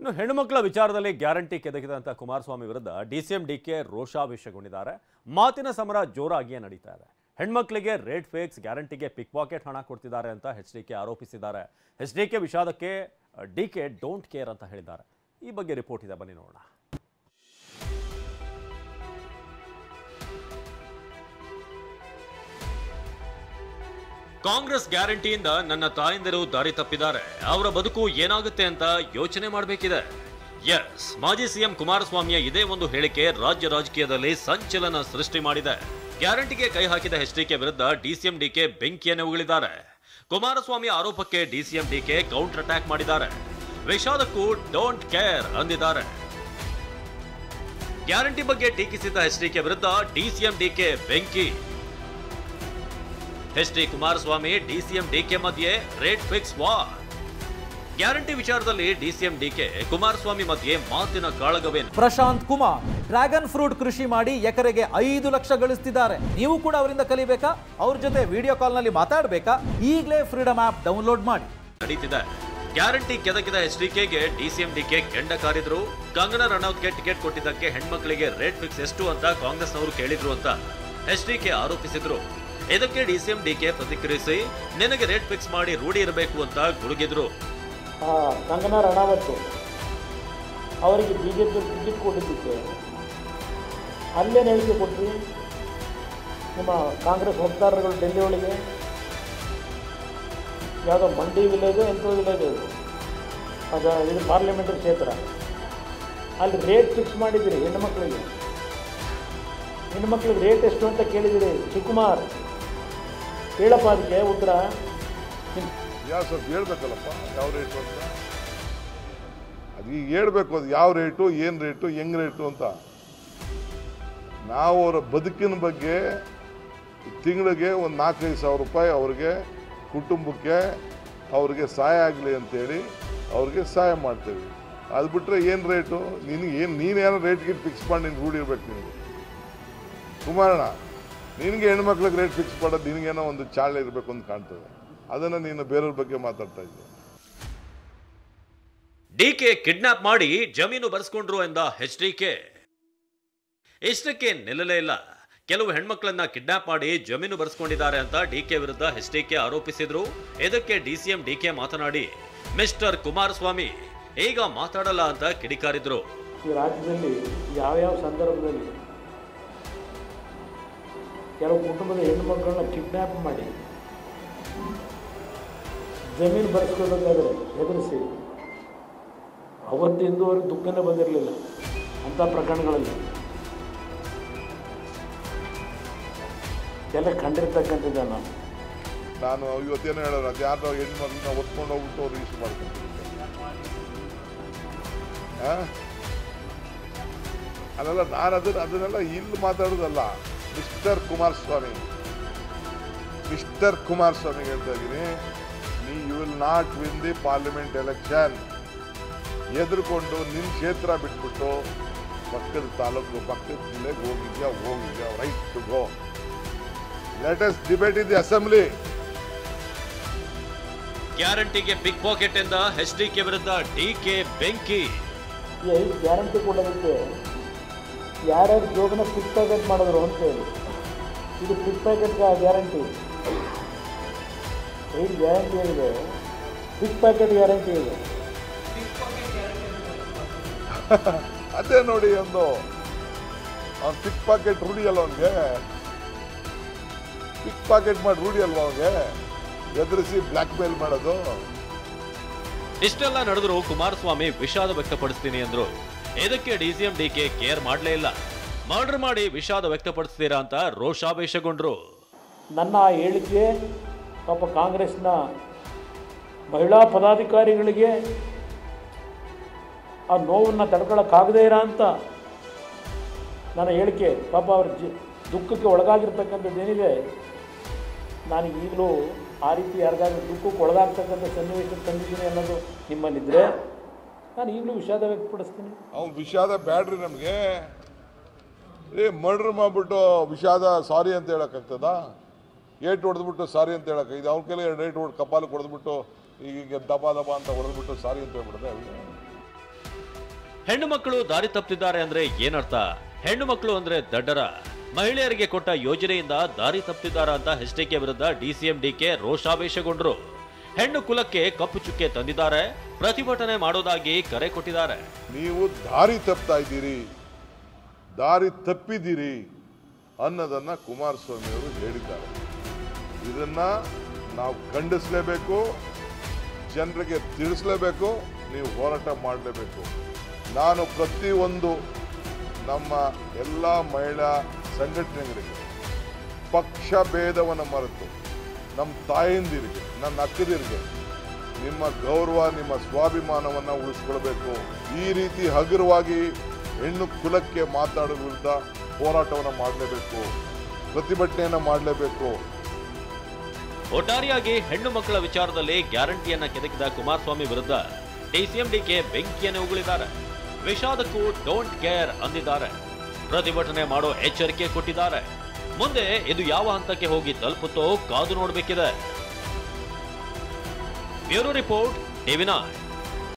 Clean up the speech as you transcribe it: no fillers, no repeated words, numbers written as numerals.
ಇನ್ನು ಹೆಣ್ಣುಮಕ್ಕಳ ವಿಚಾರದಲ್ಲಿ ಗ್ಯಾರಂಟಿ ಕೆದಕಿದಂತ ಕುಮಾರಸ್ವಾಮಿ ವಿರುದ್ಧ ಡಿಸಿಎಂ ಡಿಕೆ ರೋಷಾವೇಶಗೊಂಡಿದ್ದಾರೆ. ಮಾತಿನ ಸಮರ ಜೋರಾಗಿಯೇ ನಡೀತಾ ಇದೆ. ಹೆಣ್ಮಕ್ಳಿಗೆ ರೇಟ್ ಫಿಕ್ಸ್, ಗ್ಯಾರಂಟಿಗೆ ಪಿಕ್ ಪಾಕೆಟ್ ಹಣ ಕೊಡ್ತಿದ್ದಾರೆ ಅಂತ ಎಚ್ಡಿಕೆ ಆರೋಪಿಸಿದ್ದಾರೆ. ಎಚ್ಡಿಕೆ ವಿಷಾದಕ್ಕೆ ಡಿಕೆ ಡೋಂಟ್ ಕೇರ್ ಅಂತ ಹೇಳಿದ್ದಾರೆ. ಈ ಬಗ್ಗೆ ರಿಪೋರ್ಟ್ ಇದೆ, ಬನ್ನಿ ನೋಡೋಣ. ಕಾಂಗ್ರೆಸ್ ಗ್ಯಾರಂಟಿಯಿಂದ ನನ್ನ ತಾಯಂದಿರು ದಾರಿ ತಪ್ಪಿದ್ದಾರೆ. ಅವರ ಬದುಕು ಏನಾಗುತ್ತೆ ಅಂತ ಯೋಚನೆ ಮಾಡಬೇಕಿದೆ. ಎಸ್, ಮಾಜಿ ಸಿಎಂ ಕುಮಾರಸ್ವಾಮಿಯ ಇದೇ ಒಂದು ಹೇಳಿಕೆ ರಾಜ್ಯ ರಾಜಕೀಯದಲ್ಲಿ ಸಂಚಲನ ಸೃಷ್ಟಿ ಮಾಡಿದೆ. ಗ್ಯಾರಂಟಿಗೆ ಕೈ ಹಾಕಿದ ಎಚ್ಡಿಕೆ ವಿರುದ್ಧ ಡಿಸಿಎಂ ಡಿಕೆ ಬೆಂಕಿಯನ್ನೇ ಉಗುಳಿದ್ದಾರೆ. ಕುಮಾರಸ್ವಾಮಿ ಆರೋಪಕ್ಕೆ ಡಿಸಿಎಂ ಡಿಕೆ ಕೌಂಟರ್ ಅಟ್ಯಾಕ್ ಮಾಡಿದ್ದಾರೆ. ವಿಷಾದಕ್ಕೂ ಡೋಂಟ್ ಕೇರ್ ಅಂದಿದ್ದಾರೆ. ಗ್ಯಾರಂಟಿ ಬಗ್ಗೆ ಟೀಕಿಸಿದ ಎಚ್ಡಿಕೆ ವಿರುದ್ಧ ಡಿಸಿಎಂ ಡಿಕೆ ಬೆಂಕಿ. ಎಚ್ಡಿ ಕುಮಾರಸ್ವಾಮಿ ಡಿಸಿಎಂ ಡಿಕೆ ಮಧ್ಯೆ ರೇಟ್ ಫಿಕ್ಸ್ ವಾರ್. ಗ್ಯಾರಂಟಿ ವಿಚಾರದಲ್ಲಿ ಡಿಸಿಎಂ ಡಿಕೆ ಕುಮಾರಸ್ವಾಮಿ ಮಧ್ಯೆ ಮಾತಿನ ಕಾಳಗವೇನು? ಪ್ರಶಾಂತ್ ಕುಮಾರ್ ಡ್ರ್ಯಾಗನ್ ಫ್ರೂಟ್ ಕೃಷಿ ಮಾಡಿ ಎಕರೆಗೆ 5 ಲಕ್ಷ ಗಳಿಸ್ತಿದ್ದಾರೆ. ನೀವು ಕೂಡ ಅವರಿಂದ ಕಲಿಬೇಕಾ? ಅವ್ರ ಜೊತೆ ವಿಡಿಯೋ ಕಾಲ್ ನಲ್ಲಿ ಮಾತಾಡಬೇಕಾ? ಈಗಲೇ ಫ್ರೀಡಮ್ ಆಪ್ ಡೌನ್ಲೋಡ್ ಮಾಡಿ. ನಡೀತಿದೆ. ಗ್ಯಾರಂಟಿ ಕೆದಕಿದ ಎಚ್ಡಿಕೆಗೆ ಡಿಸಿಎಂ ಡಿಕೆ ಕೆಂಡ ಕಾರಿದ್ರು. ಕಂಗನಾ ರನೌತ್ಗೆ ಟಿಕೆಟ್ ಕೊಟ್ಟಿದ್ದಕ್ಕೆ ಹೆಣ್ಮಕ್ಳಿಗೆ ರೇಟ್ ಫಿಕ್ಸ್ ಎಷ್ಟು ಅಂತ ಕಾಂಗ್ರೆಸ್ನವರು ಕೇಳಿದ್ರು ಅಂತ ಎಚ್ಡಿಕೆ ಆರೋಪಿಸಿದ್ರು. ಇದಕ್ಕೆ ಡಿಸಿಎಂ ಡಿಕೆ ಪ್ರತಿಕ್ರಿಯಿಸಿ, ನಿನಗೆ ರೇಟ್ ಫಿಕ್ಸ್ ಮಾಡಿ ರೂಢಿ ಇರಬೇಕು ಅಂತ ಗುಡುಗಿದ್ರು. ಕಂಗನಾ ರನೌತ್ ಅವರಿಗೆ ಬಿಜೆಪಿ ಟಿಕೆಟ್ ಕೊಟ್ಟಿದ್ದಕ್ಕೆ ಅಲ್ಲೇನು ಹೇಳಿಕೆ ಕೊಟ್ರಿ? ನಿಮ್ಮ ಕಾಂಗ್ರೆಸ್ ವಕ್ತಾರರುಗಳು ಡೆಲ್ಲಿ ಒಳಗೆ ಯಾವುದೋ ಮಂಡಿ ವಿಲೇಜ್ ಎಂಥೋ ವಿಲೇಜ್ ಅದು ಇದು ಪಾರ್ಲಿಮೆಂಟರಿ ಕ್ಷೇತ್ರ, ಅಲ್ಲಿ ರೇಟ್ ಫಿಕ್ಸ್ ಮಾಡಿದ್ದೀರಿ. ಹೆಣ್ಣುಮಕ್ಳಿಗೆ ರೇಟ್ ಎಷ್ಟು ಅಂತ ಕೇಳಿದಿರಿ. ಶಿವಕುಮಾರ್ ಹೇಳಪ್ಪ, ಅದಕ್ಕೆ ಉತ್ತರ. ಯಾವ ಸ್ವಲ್ಪ ಹೇಳ್ಬೇಕಲ್ಲಪ್ಪ ಯಾವ ರೇಟು ಅಂತ. ಅದು ಈಗ ಹೇಳ್ಬೇಕು, ಅದು ಯಾವ ರೇಟು, ಏನು ರೇಟು, ಹೆಂಗ್ ರೇಟು ಅಂತ. ನಾವು ಅವರ ಬದುಕಿನ ಬಗ್ಗೆ ತಿಂಗಳಿಗೆ ಒಂದು 4-5 ಸಾವಿರ ರೂಪಾಯಿ ಅವ್ರಿಗೆ ಕುಟುಂಬಕ್ಕೆ ಅವ್ರಿಗೆ ಸಹಾಯ ಆಗಲಿ ಅಂತೇಳಿ ಅವ್ರಿಗೆ ಸಹಾಯ ಮಾಡ್ತೇವೆ. ಅದು ಬಿಟ್ಟರೆ ಏನು ರೇಟು? ನೀನೇನೋ ರೇಟ್ ಗಿಟ್ ಫಿಕ್ಸ್ ಮಾಡಿ ನೀನು ರೂಢಿ ಇರ್ಬೇಕು. ನಿನಗೆ ಕುಮಾರಣ್ಣ, ನಿನಗೆ ಹೆಣ್ಮಕ್ಳಿಗೆ ರೇಟ್ ಫಿಕ್ಸ್ ಮಾಡೋದು ನಿನಗೇನೋ ಒಂದು ಚಾಳೆ ಇರಬೇಕು ಅಂತ ಕಾಣ್ತದೆ. ಅದನ್ನು ನೀನು ಬೇರೆಯವ್ರ ಬಗ್ಗೆ ಮಾತಾಡ್ತಾ ಇದ್ದೆ. ಡಿಕೆ ಕಿಡ್ನಾಪ್ ಮಾಡಿ ಜಮೀನು ಬರ್ಸ್ಕೊಂಡ್ರು ಎಂದ ಎಚ್ಡಿಕೆ. ಇಷ್ಟಕ್ಕೆ ನಿಲ್ಲಲೇ ಇಲ್ಲ. ಕೆಲವು ಹೆಣ್ಮಕ್ಳನ್ನ ಕಿಡ್ನಾಪ್ ಮಾಡಿ ಜಮೀನು ಬರ್ಸ್ಕೊಂಡಿದ್ದಾರೆ ಅಂತ ಡಿಕೆ ವಿರುದ್ಧ ಎಚ್ಡಿಕೆ ಆರೋಪಿಸಿದ್ರು. ಇದಕ್ಕೆ ಡಿಸಿಎಂ ಡಿಕೆ ಮಾತನಾಡಿ, ಮಿಸ್ಟರ್ ಕುಮಾರಸ್ವಾಮಿ ಈಗ ಮಾತಾಡಲ್ಲ ಅಂತ ಕಿಡಿಕಾರಿದ್ರು. ಈ ರಾಜ್ಯದಲ್ಲಿ ಯಾವ್ಯಾವ ಸಂದರ್ಭದಲ್ಲಿ ಕೆಲವು ಕುಟುಂಬದ ಹೆಣ್ಣುಮಕ್ಕಳನ್ನ ಕಿಡ್ನ್ಯಾಪ್ ಮಾಡಿ ಜಮೀನು ಬರೆಸ್ಕೊಳ್ಬೇಕಾದ್ರೆ ಹೆದರಿಸಿ ಅವತ್ತಿಂದವರೆಗೆ ದುಃಖನೇ ಬಂದಿರಲಿಲ್ಲ ಅಂಥ ಪ್ರಕರಣಗಳಲ್ಲಿ ಎಲ್ಲ ಕಂಡಿರ್ತಕ್ಕಂಥದ್ದು. ನಾನು ಇವತ್ತೇನು ಹೇಳೋರು, ಅದು ಯಾರೋ ಹೆಣ್ಮಕ್ಳನ್ನ ಒತ್ಕೊಂಡು ಹೋಗ್ಬಿಟ್ಟು ಅವ್ರು ರಿಜಿಸ್ಟರ್ ಮಾಡ್ಕೊಂತಾರೆ. ಅಲ್ಲೆಲ್ಲ ನಾನು ಅದನ್ನೆಲ್ಲ ಇಲ್ಲಿ ಮಾತಾಡೋದಲ್ಲ. ಮಿಸ್ಟರ್ ಕುಮಾರಸ್ವಾಮಿ ಹೇಳ್ತಾ ಇದ್ದೀನಿ, you will not win the parliament election. ಎದುರುಕೊಂಡು ನಿನ್ನ ಕ್ಷೇತ್ರ ಬಿಟ್ಬಿಟ್ಟು ಪಕ್ಕದ ತಾಲೂಕು ಪಕ್ಕದ ಜಿಲ್ಲೆಗೆ ಹೋಗಿದ್ಯಾ, right to go. Let us debate in the assembly. ಗ್ಯಾರಂಟಿಗೆ ಪಿಕ್ ಪಾಕೆಟ್ ಎಂದ ಎಚ್ಡಿಕೆ ವಿರುದ್ಧ ಡಿಕೆ ಬೆಂಕಿ. ಗ್ಯಾರಂಟಿ ಕೊಡೋದಕ್ಕೆ ಯಾರ್ಯಾರು ಜೋಗನ ಪಿಕ್ ಪ್ಯಾಕೆಟ್ ಮಾಡಿದ್ರು ಅಂತೇಳಿ, ಇದು ಪಿಕ್ ಪ್ಯಾಕೆಟ್ ಗ್ಯಾರಂಟಿ. ಏನು ಗ್ಯಾರಂಟಿ ಇದೆ? ಪಿಕ್ ಪ್ಯಾಕೆಟ್ ಗ್ಯಾರಂಟಿ ಇದೆ. ಅದೇ ನೋಡಿ, ಒಂದು ಪಿಕ್ ಪಾಕೆಟ್ ರೂಢಿ ಅಲ್ಲ ಅವನಿಗೆ. ಪಿಕ್ ಪಾಕೆಟ್ ಮಾಡಿ ರೂಢಿ ಅಲ್ವಾ ಅವನಿಗೆ, ಎದುರಿಸಿ ಬ್ಲ್ಯಾಕ್ ಮೇಲ್ ಮಾಡೋದು. ಇಷ್ಟೆಲ್ಲ ನಡೆದ್ರು ಕುಮಾರಸ್ವಾಮಿ ವಿಷಾದ ವ್ಯಕ್ತಪಡಿಸ್ತೀನಿ ಅಂದ್ರು. ಇದಕ್ಕೆ ಡಿಸಿಎಂ ಡಿಕೆ ಕೇರ್ ಮಾಡಲೇ ಇಲ್ಲ. ಮರ್ಡರ್ ಮಾಡಿ ವಿಷಾದ ವ್ಯಕ್ತಪಡಿಸ್ತೀರಾ ಅಂತ ರೋಷಾವೇಶಗೊಂಡ್ರು. ನನ್ನ ಆ ಹೇಳಿಕೆ ಪಾಪ ಕಾಂಗ್ರೆಸ್ನ ಮಹಿಳಾ ಪದಾಧಿಕಾರಿಗಳಿಗೆ ಆ ನೋವನ್ನು ತಡ್ಕೊಳ್ಳೋಕ್ಕಾಗದೇ ಇರೋ ಅಂತ ನನ್ನ ಹೇಳಿಕೆ, ಪಾಪ ಅವ್ರ ದುಃಖಕ್ಕೆ ಒಳಗಾಗಿರ್ತಕ್ಕಂಥದ್ದೇನಿದೆ, ನಾನು ಈಗಲೂ ಆ ರೀತಿ ಯಾರಿಗಾದ್ರೂ ದುಃಖಕ್ಕೆ ಒಳಗಾಗ್ತಕ್ಕಂಥ ಸನ್ನಿವೇಶ ತಂದಿದ್ದೀನಿ ಅನ್ನೋದು ನಿಮ್ಮಲ್ಲಿದ್ದರೆ ನಾನು ಈಗಲೂ ವಿಷಾದ ವ್ಯಕ್ತಪಡಿಸ್ತೀನಿ. ಅವ್ನು ವಿಷಾದ ಬ್ಯಾಡ್ರಿ ನಮಗೆ. ಮರ್ಡ್ರ್ ಮಾಡಿಬಿಟ್ಟು ವಿಷಾದ ಸಾರಿ ಅಂತ ಹೇಳೋಕ್ಕಾಗ್ತದಾ? ಏಟು ಹೊಡೆದ್ಬಿಟ್ಟು ಸಾರಿ ಅಂತ ಹೇಳಕ್ಕೆ ಇದು ಅವ್ರ ಕೈಲಿ 2 ಏಟು ಕಪಾಲಕ್ಕೆ ಹೊಡೆದ್ಬಿಟ್ಟು ಈಗ ದಬ ದಬ ಅಂತ ಹೊಡೆದ್ಬಿಟ್ಟು ಸಾರಿ ಅಂತ ಹೇಳ್ಬಿಡೋದೆ. ಹೆಣ್ಣು ಮಕ್ಕಳು ದಾರಿ ತಪ್ಪಿದ್ದಾರೆ ಅಂದ್ರೆ ಏನರ್ಥ? ಹೆಣ್ಣು ಮಕ್ಕಳು ಅಂದ್ರೆ ದಡ್ಡರ? ಮಹಿಳೆಯರಿಗೆ ಕೊಟ್ಟ ಯೋಜನೆಯಿಂದ ದಾರಿ ತಪ್ಪಿದ್ದಾರ ಅಂತ ಎಚ್ಡಿಕೆ ವಿರುದ್ಧ ಡಿಸಿಎಂ ಡಿಕೆ ರೋಷಾವೇಶಗೊಂಡ್ರು. ಹೆಣ್ಣು ಕುಲಕ್ಕೆ ಕಪ್ಪು ಚುಕ್ಕೆ ತಂದಿದ್ದಾರೆ, ಪ್ರತಿಭಟನೆ ಮಾಡೋದಾಗಿ ಕರೆ ಕೊಟ್ಟಿದ್ದಾರೆ. ನೀವು ದಾರಿ ತಪ್ತಾ ಇದ್ದೀರಿ, ದಾರಿ ತಪ್ಪಿದ್ದೀರಿ ಅನ್ನೋದನ್ನ ಕುಮಾರಸ್ವಾಮಿ ಅವರು ಹೇಳಿದ್ದಾರೆ. ಇದನ್ನ ನಾವು ಖಂಡಿಸಲೇಬೇಕು, ಜನರಿಗೆ ತಿಳಿಸಲೇಬೇಕು, ನೀವು ಹೋರಾಟ ಮಾಡಲೇಬೇಕು. ನಾನು ಪ್ರತಿಯೊಂದು ನಮ್ಮ ಎಲ್ಲ ಮಹಿಳಾ ಸಂಘಟನೆಗಳಿಗೆ ಪಕ್ಷ ಭೇದವನ್ನು ಮರೆತು ನಮ್ಮ ತಾಯಂದಿರಿಗೆ, ನನ್ನ ಅಕ್ಕದಿರಿಗೆ ನಿಮ್ಮ ಗೌರವ, ನಿಮ್ಮ ಸ್ವಾಭಿಮಾನವನ್ನು ಉಳಿಸ್ಕೊಳ್ಬೇಕು. ಈ ರೀತಿ ಹಗುರವಾಗಿ ಹೆಣ್ಣು ಕುಲಕ್ಕೆ ಮಾತಾಡೋ ವಿರುದ್ಧ ಹೋರಾಟವನ್ನು ಮಾಡಲೇಬೇಕು, ಪ್ರತಿಭಟನೆಯನ್ನು ಮಾಡಲೇಬೇಕು. ಒಟ್ಟಾರೆಯಾಗಿ ಹೆಣ್ಣು ಮಕ್ಕಳ ವಿಚಾರದಲ್ಲಿ ಗ್ಯಾರಂಟಿಯನ್ನ ಕೆದಕಿದ ಕುಮಾರಸ್ವಾಮಿ ವಿರುದ್ಧ ಡಿಸಿಎಂ ಡಿಕೆ ಬೆಂಕಿಯನ್ನು ಉಗುಳಿದ್ದಾರೆ. ವಿಷಾದಕ್ಕೂ ಡೋಂಟ್ ಕೇರ್ ಅಂದಿದ್ದಾರೆ. ಪ್ರತಿಭಟನೆ ಮಾಡೋ ಎಚ್ಚರಿಕೆ ಕೊಟ್ಟಿದ್ದಾರೆ. ಮುಂದೆ ಇದು ಯಾವ ಹಂತಕ್ಕೆ ಹೋಗಿ ತಲುಪುತ್ತೋ ಕಾದು ನೋಡಬೇಕಿದೆ. Bureau report, ಟಿವಿ9.